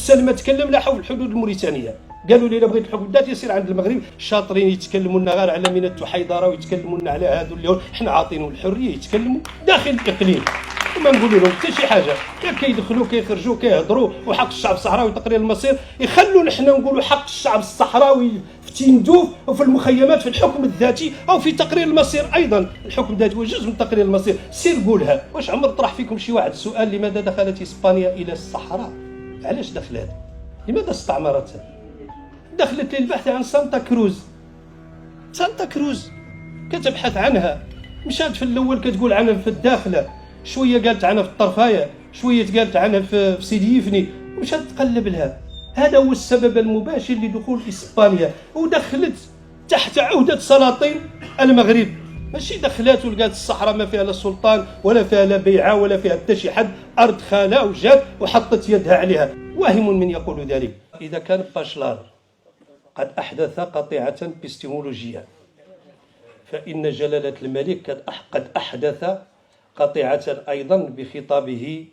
سلمى تكلم لا حول الحدود الموريتانيه، قالوا لي الا بغيت الحكم الذاتي يصير عند المغرب. شاطرين يتكلموا لنا غير على ميناء التحيضره ويتكلموا لنا على هادو اللي حنا عاطينهم الحريه يتكلموا داخل الاقليم، وما نقولوا لهم حتى شي حاجه. كيدخلوا كيخرجوا كيهضروا وحق الشعب الصحراوي تقرير المصير، يخلونا حنا نقولوا حق الشعب الصحراوي في تندوف وفي المخيمات في الحكم الذاتي او في تقرير المصير. ايضا الحكم الذاتي هو جزء من تقرير المصير. سير قولها. واش عمر طرح فيكم شي واحد سؤال لماذا دخلت اسبانيا الى الصحراء؟ علاش دخلت؟ لماذا استعمرتها؟ دخلت للبحث عن سانتا كروز. سانتا كروز كتبحث عنها، مشات في الاول كتقول عنها في الداخله، شويه قالت عنها في الطرفايه، شويه قالت عنها في سيدي يفني، ومشات تقلب لها. هذا هو السبب المباشر لدخول اسبانيا، ودخلت تحت عهده سلاطين المغرب، ماشي دخلات ولقات الصحراء ما فيها لا سلطان ولا فيها لا بيعه ولا فيها حتى شي حد، ارض خاله وجات وحطت يدها عليها. واهم من يقول ذلك. اذا كان باشلار قد احدث قطيعه بستيمولوجيه، فان جلاله الملك قد احدث قطيعه ايضا بخطابه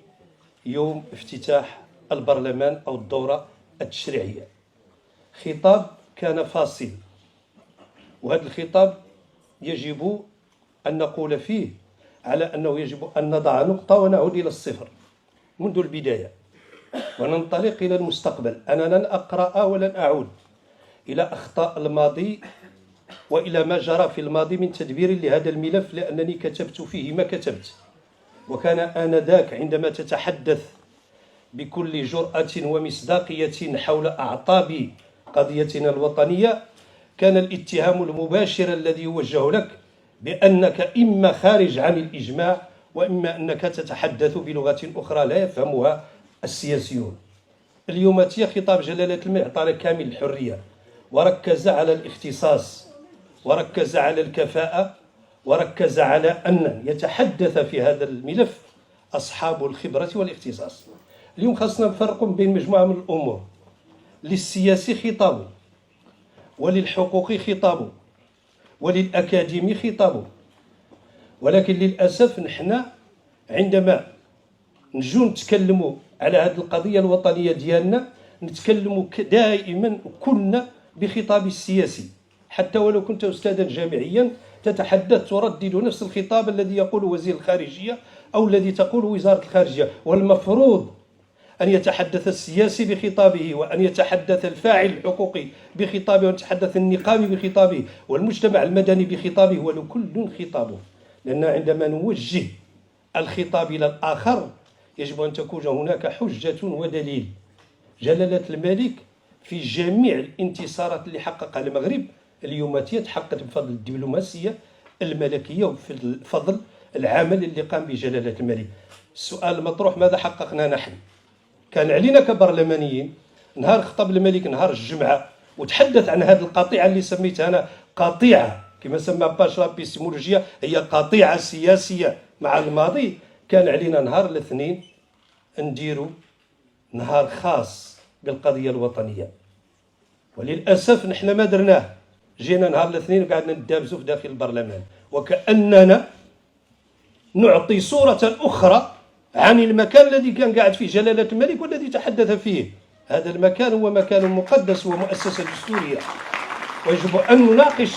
يوم افتتاح البرلمان او الدوره التشريعيه. خطاب كان فاصل، وهذا الخطاب يجب أن نقول فيه على أنه يجب أن نضع نقطة ونعود إلى الصفر منذ البداية وننطلق إلى المستقبل. أنا لن أقرأ ولن أعود إلى أخطاء الماضي وإلى ما جرى في الماضي من تدبير لهذا الملف، لأنني كتبت فيه ما كتبت. وكان آنذاك عندما تتحدث بكل جرأة ومصداقية حول أعطاب قضيتنا الوطنية، كان الاتهام المباشر الذي يوجه لك بأنك إما خارج عن الإجماع وإما أنك تتحدث بلغة أخرى لا يفهمها السياسيون. اليوم تي خطاب جلالة الملك أعطانا كامل الحرية، وركز على الاختصاص وركز على الكفاءة وركز على أن يتحدث في هذا الملف أصحاب الخبرة والاختصاص. اليوم خاصنا نفرق بين مجموعة من الأمور. للسياسي خطابه، وللحقوقي خطابه، وللأكاديمي خطابه، ولكن للأسف نحن عندما نجو نتكلموا على هذه القضية الوطنية ديالنا نتكلموا دائما كنا بخطاب السياسي، حتى ولو كنت أستاذا جامعيا تتحدث تردد نفس الخطاب الذي يقول وزير الخارجية أو الذي تقول وزارة الخارجية. والمفروض أن يتحدث السياسي بخطابه، وأن يتحدث الفاعل الحقوقي بخطابه، وأن يتحدث النقابي بخطابه، والمجتمع المدني بخطابه، ولكل خطابه. لأن عندما نوجه الخطاب إلى الآخر يجب أن تكون هناك حجة ودليل. جلالة الملك في جميع الانتصارات اللي حققها المغرب اليوم تحققت بفضل الدبلوماسية الملكية وبفضل العمل اللي قام بجلالة الملك. السؤال المطروح ماذا حققنا نحن؟ كان علينا كبرلمانيين نهار خطب الملك نهار الجمعة وتحدث عن هذه القطيعة اللي سميتها أنا قطيعة كما سمى باشا بسيمولوجيا، هي قطيعة سياسية مع الماضي. كان علينا نهار الاثنين نديروا نهار خاص بالقضية الوطنية، وللأسف نحن ما درناه. جينا نهار الاثنين وقعدنا ندابزوا في داخل البرلمان وكأننا نعطي صورة أخرى عن المكان الذي كان قاعد فيه جلالة الملك والذي تحدث فيه. هذا المكان هو مكان مقدس ومؤسسة دستورية ويجب أن نناقش.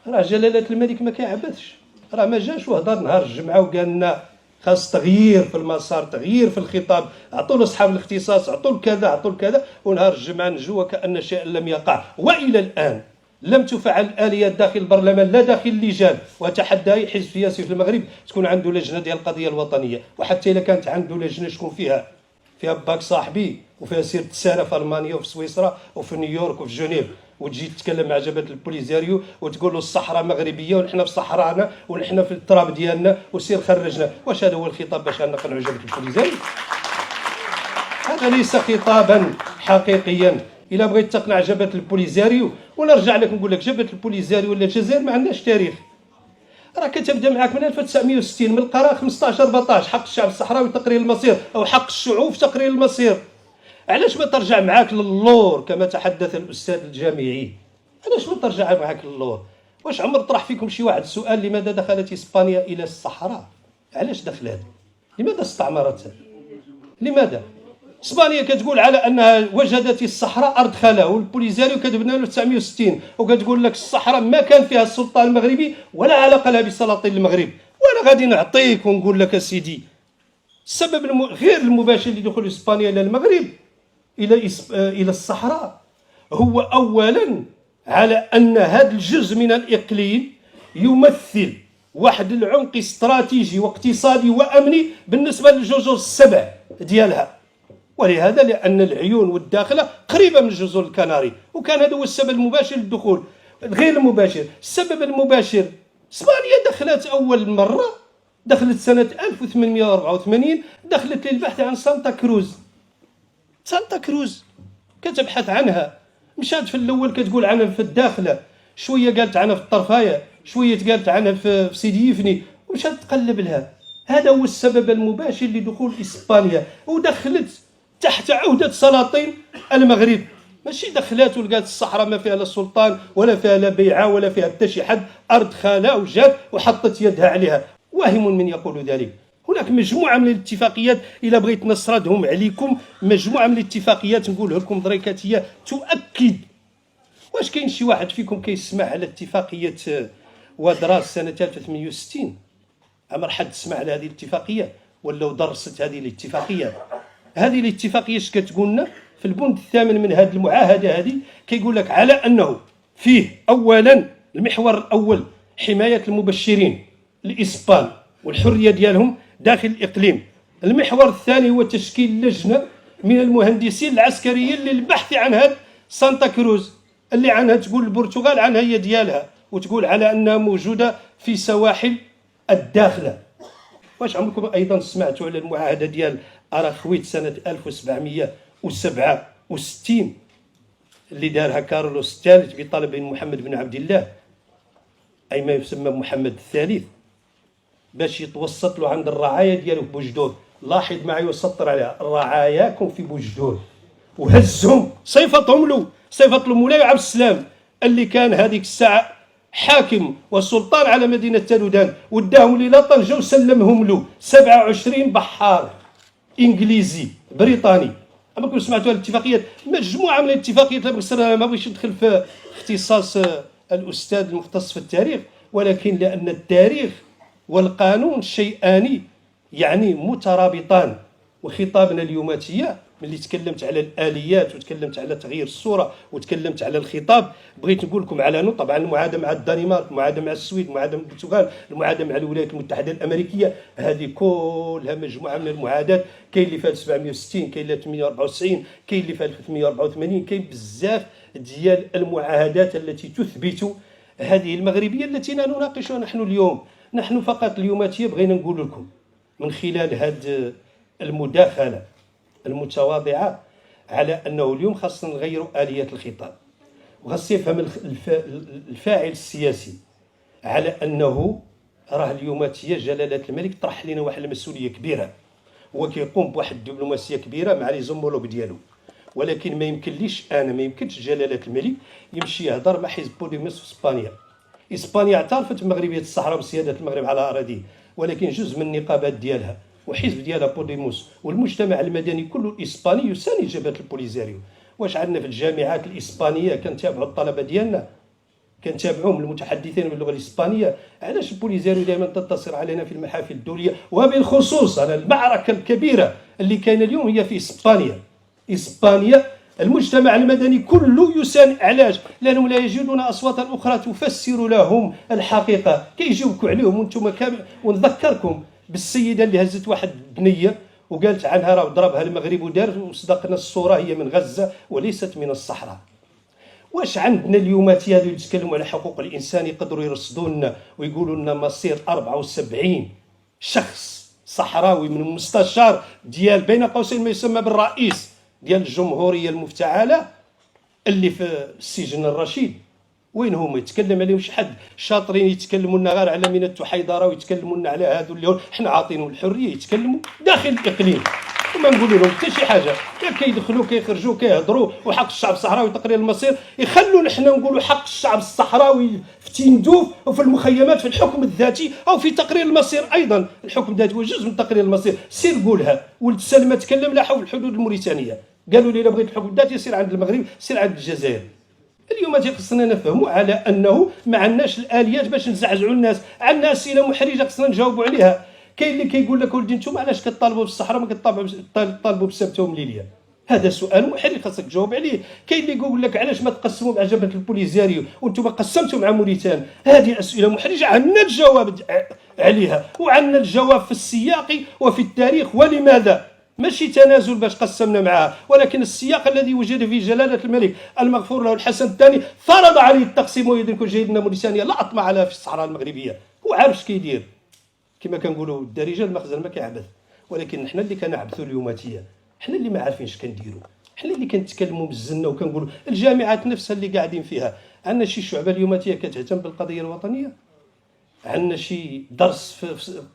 راه جلالة الملك ما كيعبثش، راه ما جاش وهضر نهار الجمعة وقال لنا خاص تغيير في المسار، تغيير في الخطاب، عطوا لاصحاب الاختصاص، عطوا كذا عطوا كذا، ونهار الجمعة نجوا وكأن شيئا لم يقع. وإلى الآن لم تفعل الآليات داخل البرلمان لا داخل اللجان. وتحدى أي حزب سياسي في المغرب تكون عنده لجنة ديال القضية الوطنية، وحتى إذا كانت عنده لجنة شكون فيها باك صاحبي وفيها سير تسارة في ألمانيا وفي سويسرا وفي نيويورك وفي جنيف، وتجي تتكلم مع جبهة البوليزاريو وتقول له الصحراء مغربية ونحن في صحراءنا ونحن في التراب ديالنا وسير خرجنا. واش هذا هو الخطاب باش نقنعوا جبهة البوليزاريو؟ هذا ليس خطابا حقيقيا. إلا بغيت تقنع جبهة البوليزاريو، ونرجع لك نقول لك جبهة البوليزاريو ولا الجزائر ما عندناش تاريخ. راه كتبدا معاك من 1960 من القرار 15/14 حق الشعب الصحراوي تقرير المصير او حق الشعوب في تقرير المصير. علاش ما ترجع معاك للور كما تحدث الأستاذ الجامعي؟ علاش ما ترجع معاك للور؟ واش عمر طرح فيكم شي واحد سؤال لماذا دخلت إسبانيا إلى الصحراء؟ علاش دخلت؟ لماذا استعمرتها؟ لماذا؟ اسبانيا كتقول على انها وجدت الصحراء ارض خلا، والبوليزاريو كتبنا له 960 وكتقول لك الصحراء ما كان فيها السلطان المغربي ولا علاقه لها بسلاطين المغرب. وانا غادي نعطيك ونقول لك اسيدي السبب غير المباشر لدخول اسبانيا الى المغرب الى الصحراء هو اولا على ان هذا الجزء من الاقليم يمثل واحد العمق استراتيجي واقتصادي وامني بالنسبه للجزر السبع ديالها، ولهذا لان العيون والداخله قريبه من الجزر الكناري، وكان هذا هو السبب المباشر للدخول. غير المباشر، السبب المباشر اسبانيا دخلت اول مره دخلت سنه 1884 دخلت للبحث عن سانتا كروز كتبحث عنها، مشات في الاول كتقول عنها في الداخله، شويه قالت عنها في الطرفايه، شويه قالت عنها في سيدي يفني، ومشات تقلب لها. هذا هو السبب المباشر لدخول اسبانيا، ودخلت تحت عهده سلاطين المغرب، ماشي دخلات ولقات الصحراء ما فيها لا سلطان ولا فيها لا بيعه ولا فيها حتى شي حد، ارض خاله وجات وحطت يدها عليها. واهم من يقول ذلك. هناك مجموعه من الاتفاقيات الا بغيت نسردهم عليكم، مجموعه من الاتفاقيات نقولها لكم دريكاتيه تؤكد. واش كاين شي واحد فيكم كيسمع على اتفاقيه ودراس سنه 1860؟ عمر حد سمع على هذه الاتفاقيه ولا درست هذه الاتفاقيه؟ هذه الاتفاقيه اش كتقول لنا في البند الثامن من هذه المعاهده هذه؟ كيقول لك على انه فيه اولا المحور الاول حمايه المبشرين الاسبان والحريه ديالهم داخل الاقليم. المحور الثاني هو تشكيل لجنه من المهندسين العسكريين للبحث عن هذا سانتا كروز اللي عنها تقول البرتغال عنها هي ديالها، وتقول على انها موجوده في سواحل الداخله. واش عمركم ايضا سمعتوا على المعاهده ديال اراخويت سنه 1767 اللي دارها كارلوس الثالث بطلب من محمد بن عبد الله، اي ما يسمى محمد الثالث، باش يتوسط له عند الرعايا ديالو في بوجدود. لاحظ معي وسطر عليها رعاياكم في بوجدود، وهزهم صيفطهم له مولاي عبد السلام اللي كان هذيك الساعه حاكم وسلطان على مدينه تالودان، وداهم ليله طنجه وسلمهم له 27 بحار انجليزي بريطاني. اما كنتوا سمعتوا الاتفاقيات، مجموعه من الاتفاقيات ما بغيتش ندخل في اختصاص الاستاذ المختص في التاريخ، ولكن لان التاريخ والقانون شيئان يعني مترابطان. وخطابنا اليوماتيه ملي تكلمت على الاليات وتكلمت على تغيير الصوره وتكلمت على الخطاب، بغيت نقول لكم على طبعا المعاهده مع الدنمارك، المعاهده مع السويد، المعاهده مع البرتغال، المعاهده مع الولايات المتحده الامريكيه، هذه كلها مجموعه من المعاهدات. كاين اللي في 1760، كاين اللي في 1894، كاين اللي في 1384، كاين بزاف ديال المعاهدات التي تثبت هذه المغربيه التي نناقشها نحن اليوم. نحن فقط اليوماتيه بغينا نقول لكم من خلال هذه المداخله المتواضعه على انه اليوم خاصنا نغيروا اليات الخطاب، وخاص يفهم الفاعل السياسي على انه راه اليوماتيه جلاله الملك طرح لنا واحد المسؤوليه كبيره، هو كيقوم بواحد الدبلوماسيه كبيره مع لي زومولوج ديالو، ولكن ما يمكنليش انا، ما يمكنش جلاله الملك يمشي يهضر مع حزب بوديموس في اسبانيا. اسبانيا اعترفت بمغربيه الصحراء وسياده المغرب على اراضيه، ولكن جزء من النقابات ديالها وحزب ديالها بوديموس والمجتمع المدني كله الاسباني يساند جبهه البوليزاريو. واش عندنا في الجامعات الاسبانيه كنتابعوا الطلبه ديالنا، كنتابعوهم المتحدثين باللغه الاسبانيه؟ علاش البوليزاريو دائما تتصل علينا في المحافل الدوليه، وبالخصوص على المعركه الكبيره اللي كاينه اليوم هي في اسبانيا المجتمع المدني كله يساند. علاش؟ لانهم لا يجدون اصواتا اخرى تفسر لهم الحقيقه، كيجاوبكوا عليهم وانتم كامل. ونذكركم بالسيده اللي هزت واحد بنيه وقالت عنها راه ضربها المغرب ودار، وصدقنا الصوره هي من غزه وليست من الصحراء. واش عندنا اليومات هذو يتكلموا على حقوق الانسان يقدروا يرصدوا لنا ويقولوا لنا مصير 74 شخص صحراوي من المستشار ديال بين قوسين ما يسمى بالرئيس ديال الجمهوريه المفتعله اللي في السجن الرشيد؟ وين هما؟ يتكلم عليهم شي حد؟ شاطرين يتكلموا لنا غير على ميناء التحيضره ويتكلموا لنا على هذو اللي حنا عاطينهم الحريه يتكلموا داخل الاقليم. وما نقول لهم حتى شي حاجه، يا كيدخلوا كيخرجوا كيهضروا وحق الشعب الصحراوي تقرير المصير، يخلونا حنا نقولوا حق الشعب الصحراوي في تندوف وفي المخيمات في الحكم الذاتي او في تقرير المصير ايضا. الحكم الذاتي هو جزء من تقرير المصير، سير قولها. ولد سلمى تكلم لها حول الحدود الموريتانيه، قالوا لي الا بغيت الحكم الذاتي سير عند المغرب، سير عند الجزائر. اليوم خصنا نفهموا على انه ما عندناش الاليات باش نزعزعوا الناس، عندنا اسئله محرجه خصنا نجاوبوا عليها. كاين اللي كيقول لك ولدي نتوما علاش كطالبوا بالصحراء ما كطالبوا بالسبت والليليه؟ هذا سؤال محرج خاصك تجاوب عليه. كاين اللي يقول لك علاش ما تقسموا مع جبهه البوليزاريو وانتم قسمتوا مع موريتان؟ هذه اسئله محرجه عندنا الجواب عليها، وعندنا الجواب في السياق وفي التاريخ. ولماذا؟ ماشي تنازل باش قسمنا معها، ولكن السياق الذي وجد فيه جلالة الملك المغفور له الحسن الثاني فرض عليه التقسيم ويدرك جيدنا موريتانيا لا أطمع لها في الصحراء المغربية. هو عارف اش كيدير، كما كنقولوا الدارجه المخزن ما كيعبث. ولكن حنا اللي كنعبثوا اليوماتيه، حنا اللي ما عارفين اش كنديروا، حنا اللي كنتكلموا بالزنه وكنقولوا. الجامعات نفسها اللي قاعدين فيها، عندنا شي شعبه اليوماتيه كتهتم بالقضيه الوطنيه؟ عندنا شي درس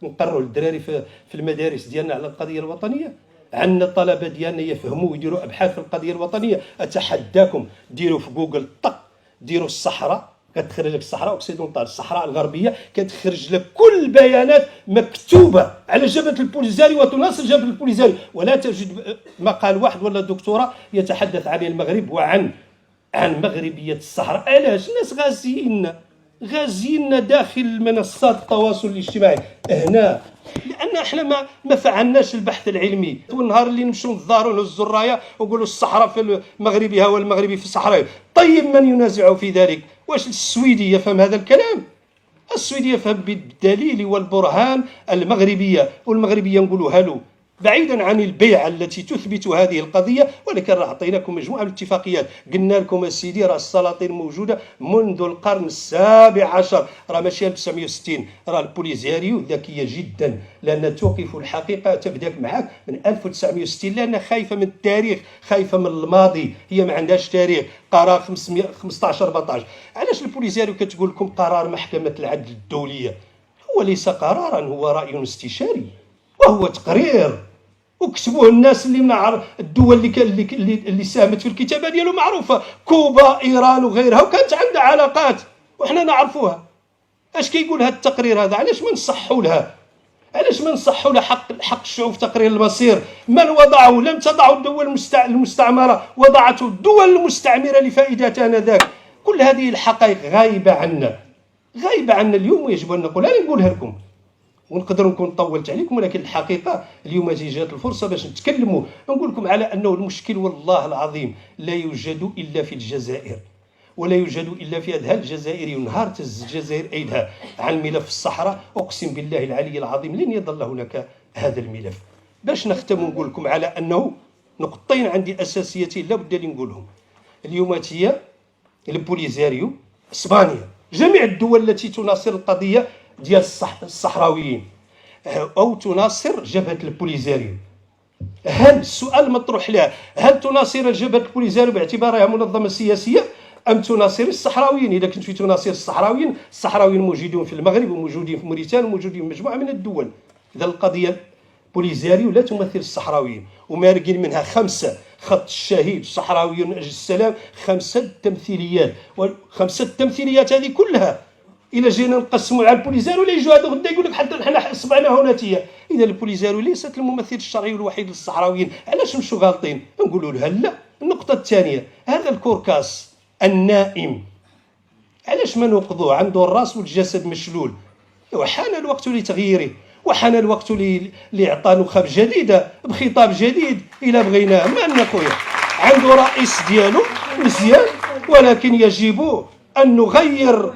نقروا للدراري في المدارس ديالنا على القضيه الوطنيه؟ عندنا الطلبه ديالنا يفهموا ويديروا ابحاث في القضيه الوطنيه؟ اتحداكم ديروا في جوجل طق، ديروا الصحراء، كتخرج لك الصحراء اوكسيدونتال، الصحراء الغربيه، كتخرج لك كل البيانات مكتوبه على جبهه البوليزاري وتناصر جبهه البوليزاري. ولا تجد مقال واحد ولا دكتوراه يتحدث عن المغرب وعن مغربيه الصحراء. علاش؟ الناس غازيين داخل منصات التواصل الاجتماعي هنا، لان احنا ما فعلناش البحث العلمي. والنهار اللي نمشيو نظهروا نهزوا الرايه ونقولوا الصحراء في المغربي ها والمغربي في الصحراء، طيب من ينازع في ذلك؟ واش السويدي يفهم هذا الكلام؟ السويدي يفهم بالدليل والبرهان المغربيه، والمغربيه نقولوها له بعيدا عن البيعة التي تثبت هذه القضية. ولكن راه عطيناكم مجموعة من الاتفاقيات، قلنا لكم سيدي راه السلاطين موجودة منذ القرن السابع عشر، راه ماشي 1960. راه البوليزاريو ذكية جدا لأنها توقف الحقيقة، تبدأ معك من 1960 لأنها خايفة من التاريخ، خايفة من الماضي، هي ما عندهاش تاريخ. قرار 15 14. علاش البوليزاريو كتقول لكم قرار محكمة العدل الدولية؟ هو ليس قرارا، هو رأي استشاري وهو تقرير، وكتبوه الناس اللي من الدول اللي ساهمت في الكتابه ديالو معروفه، كوبا، ايران وغيرها، وكانت عندها علاقات وحنا نعرفوها. اش كيقول هذا التقرير هذا؟ علاش ما نصحوا لها؟ علاش ما نصحوا لها حق الشعوب في تقرير المصير؟ من وضعه؟ لم تضعه الدول المستعمره، وضعته الدول المستعمره لفائدتها انذاك. كل هذه الحقائق غايبه عنا اليوم، ويجب ان نقولها. نقولها لكم ونقدر نكون طولت عليكم، ولكن الحقيقه اليوم جات الفرصه باش نتكلموا. نقول لكم على انه المشكل والله العظيم لا يوجد الا في الجزائر، ولا يوجد الا في اذهان الجزائري. ونهار تهز الجزائر ايدها عن ملف الصحراء، اقسم بالله العلي العظيم لن يظل هناك هذا الملف. باش نختم نقول لكم على انه نقطتين عندي اساسيتين لابد لي نقولهم. اليوماتيه، البوليزاريو، اسبانيا، جميع الدول التي تناصر القضيه ديال الصحراويين او تناصر جبهه البوليزاريو. هل السؤال مطروح لها، هل تناصر جبهه البوليزاريو باعتبارها منظمه سياسيه ام تناصر الصحراويين؟ اذا كنت تناصر الصحراويين موجودون في المغرب وموجودين في موريتانيا وموجودين في مجموعه من الدول. اذا القضيه البوليزاريو لا تمثل الصحراويين، ومارقين منها 5 خط الشهيد الصحراويون من اجل السلام، 5 تمثيليات، و5 التمثيليات هذه كلها إلا جينا نقسموا على البوليزاريو ولا يجوا هذا غدا يقول لك حتى حنا اصبعنا هناتيه. اذا البوليزاريو ليست الممثل الشرعي الوحيد للصحراويين. علاش نمشوا غالطين؟ نقولوا لها لا. النقطه الثانيه، هذا الكوركاس النائم علاش ما نوقظوه؟ عنده الراس والجسد مشلول. وحان الوقت لتغييره، وحان الوقت لاعطاء نخب جديده بخطاب جديد الا بغيناه. ما خويا عنده رئيس ديالو مزيان، ولكن يجب ان نغير.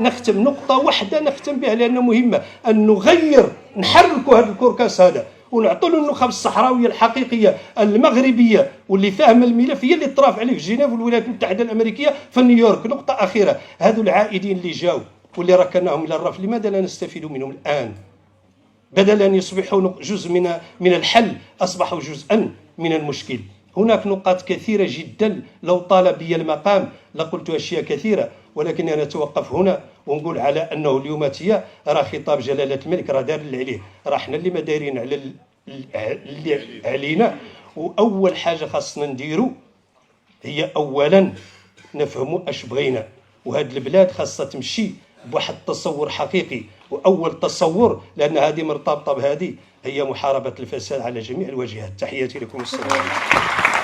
نختم نقطة واحدة نختم بها لأنها مهمة، أن نغير، نحركوا هذا الكوركاس هذا ونعطوا له النخب الصحراوية الحقيقية المغربية واللي فاهمة الملف، هي اللي ترافع عليه في جنيف والولايات المتحدة الأمريكية في نيويورك. نقطة أخيرة، هذو العائدين اللي جاوا واللي ركناهم إلى الرف، لماذا لا نستفيد منهم الآن؟ بدل أن يصبحوا جزء من الحل أصبحوا جزءا من المشكل. هناك نقاط كثيرة جدا لو طال بي المقام لقلت أشياء كثيرة، ولكن أنا أتوقف هنا ونقول على أنه اليوم راه خطاب جلالة الملك راه دار اللي عليه، راه حنا اللي ما دايرين على اللي علينا. وأول حاجة خاصنا نديرو هي أولا نفهموا أش بغينا، وهاد البلاد خاصة تمشي بواحد التصور حقيقي. وأول تصور، لأن هذه مرتبطة بهذه، هي محاربة الفساد على جميع الواجهات. تحياتي لكم، السلام عليكم.